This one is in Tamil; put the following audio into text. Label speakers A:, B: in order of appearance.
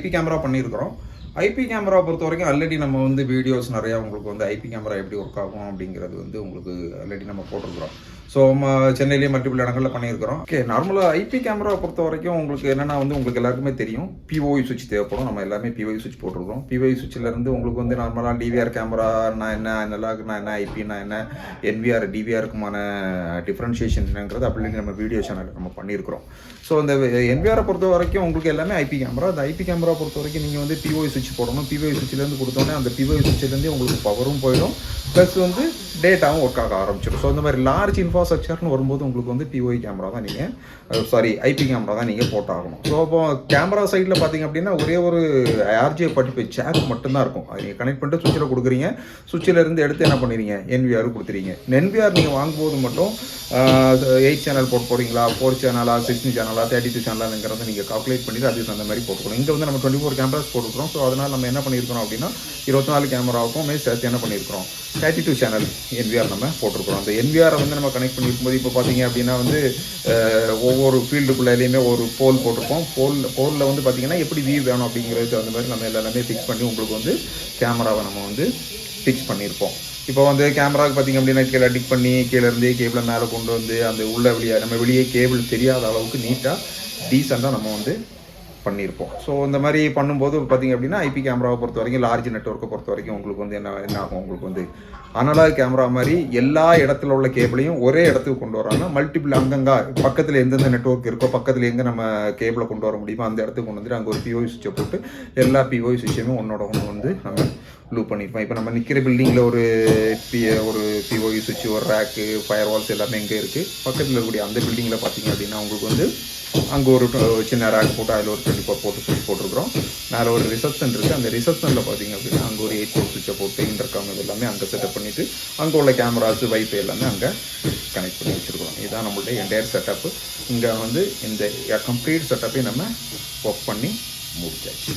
A: ஐபி கேமரா பண்ணியிருக்கிறோம். ஐபி கேமரா பொறுத்த வரைக்கும் ஆல்ரெடி நம்ம வந்து வீடியோஸ் நிறையா உங்களுக்கு வந்து ஐபி கேமரா எப்படி ஒர்க் ஆகும் அப்படிங்கிறது வந்து உங்களுக்கு ஆல்ரெடி நம்ம போட்டிருக்கிறோம். ஸோ சென்னையிலேயே மல்டிபிள் இடங்களில் பண்ணியிருக்கிறோம். ஓகே, நார்மலாக ஐபி கேமரா பொறுத்த வரைக்கும் உங்களுக்கு என்னென்னா வந்து உங்களுக்கு எல்லாருக்குமே தெரியும், பிஓஇ சுவிட்ச் தேவைப்படும். நம்ம எல்லாமே பிஓஇ சுவிட்ச் போட்டிருக்கிறோம். பிஓஇ சுவிட்சிலேருந்து உங்களுக்கு வந்து நார்மலாக டிவிஆர் கேமரானா என்ன, அனலாக்னா என்ன, ஐபினா என்ன, என்விஆர் டிவிஆருக்குமான டிஃப்ரென்ஷியேஷன் என்னங்கிறது அப்படி நம்ம வீடியோ சேனலில் நம்ம பண்ணியிருக்கிறோம். ஸோ இந்த என்விஆரை பொறுத்த வரைக்கும் உங்களுக்கு எல்லாமே ஐபி கேமரா. அந்த ஐபி கேமரா பொறுத்த வரைக்கும் நீங்கள் வந்து பிஓஇ சுவிட்ச் போடணும். பிஓஇ சுவிட்சிலேருந்து கொடுத்தோன்னே அந்த பிஓஇ சுவிட்சிலேருந்தே உங்களுக்கு பவரும் போயிடும், ப்ளஸ் வந்து டேட்டாவும் ஒர்க் ஆக ஆரம்பிச்சிடும். ஸோ இந்த மாதிரி லார்ஜ் இன்ஃப்ராஸ்ட்ரக்சர்னு வரும்போது உங்களுக்கு வந்து பிஓஇ கேமரா தான் ஐபி கேமரா தான் நீங்கள் போட்டாகணும். ஸோ அப்போ கேமரா சைடில் பார்த்தீங்க அப்படின்னா ஒரே ஒரு RJ45 ஜாக் மட்டும்தான் இருக்கும். அது நீங்கள் கனெக்ட் பண்ணிட்டு சுவிட்சில் கொடுக்குறீங்க. சுவிட்சில் இருந்து எடுத்து என்ன பண்ணுறீங்க, என்விஆர் கொடுத்துறீங்க. என்விஆர் நீங்கள் வாங்கும்போது மட்டும் 8 சேனல் போடுறீங்களா, 4 சேனலா, 16 சேனலா, 32 சேனலாங்கிறத நீங்கள் கால்குலேட் பண்ணிட்டு அதுக்கு அந்த மாதிரி போட்டுக்கணும். இங்கே வந்து நம்ம 24 கேமராஸ் போட்டுக்கிறோம். ஸோ அதனால் நம்ம என்ன பண்ணியிருக்கிறோம் அப்படின்னா 24 கேமராவுக்கும் சேர்த்து என்ன பண்ணியிருக்கிறோம், 32 சேனல் என்விஆர் நம்ம போட்டிருக்கிறோம். அந்த என்விஆரை வந்து நம்ம கனெக்ட் பண்ணியிருக்கும் போது இப்போ பார்த்தீங்க அப்படின்னா வந்து ஒவ்வொரு ஃபீல்டுக்குள்ளேயுமே ஒரு போல் போட்டிருக்கோம். போலில் வந்து பார்த்தீங்கன்னா எப்படி வியூ வேணும் அப்படிங்கிறதுக்கு அந்த மாதிரி நம்ம எல்லாமே ஃபிக்ஸ் பண்ணி உங்களுக்கு வந்து கேமராவை நம்ம வந்து ஃபிக்ஸ் பண்ணியிருப்போம். இப்போ வந்து கேமராவுக்கு பார்த்திங்க அப்படின்னா கீழே டிக் பண்ணி கீழேருந்தே கேபிளை மேலே கொண்டு வந்து அந்த உள்ள வெளியே கேபிள் தெரியாத அளவுக்கு நீட்டாக டீசெண்டாக நம்ம வந்து பண்ணியிருப்போம். ஸோ இந்த மாதிரி பண்ணும்போது பார்த்திங்க அப்படின்னா ஐபி கேமராவை பொறுத்த வரைக்கும் லார்ஜ் நெட்வொர்க்கை பொறுத்த வரைக்கும் உங்களுக்கு வந்து என்ன ஆகும், உங்களுக்கு வந்து அனலாக் கேமரா மாதிரி எல்லா இடத்துல உள்ள கேபிளையும் ஒரே இடத்துக்கு கொண்டு வராங்க. மல்டிபிள் அங்கங்கே பக்கத்தில் எந்தெந்த நெட்வொர்க் இருக்கோ, பக்கத்தில் எங்கே நம்ம கேபிளை கொண்டு வர முடியுமோ அந்த இடத்துக்கு கொண்டு வந்துட்டு அங்கே ஒரு பிஓஇ சுவிட்சை போட்டு எல்லா பிஓஇ சுவிட்சையுமே ஒன்னோட ஒன்று வந்து நம்ம லூப் பண்ணியிருப்போம். இப்போ நம்ம நிற்கிற பில்டிங்கில் ஒரு பிஓஇ சுவிட்ச், ஒரு ரேக்கு, ஃபயர் வால்ஸ் எல்லாமே எங்கே இருக்குது. பக்கத்தில் இருக்கக்கூடிய அந்த பில்டிங்கில் பார்த்தீங்க அப்படின்னா உங்களுக்கு வந்து அங்கே ஒரு சின்ன ரேக் போட்டு அதில் ஒரு 24 போட்டு சுவிட்ச் போட்டிருக்கிறோம். மேலே ஒரு ரிசப்ஷன் இருக்குது. அந்த ரிசப்ஷனில் பார்த்தீங்க அப்படின்னா அங்கே ஒரு 8 போர்ட் சுவிட்சை போட்டு இன்டர்காம் எல்லாமே அங்கே செட்டப் பண்ணிவிட்டு அங்கே உள்ள கேமராஸ், வைஃபை எல்லாமே அங்கே கனெக்ட் பண்ணி வச்சுருக்கிறோம். இதுதான் நம்மளுடைய என்டையர் செட்டப்பு. இங்கே வந்து இந்த கம்ப்ளீட் செட்டப்பை நம்ம ஒர்க் பண்ணி முடிச்சாச்சு.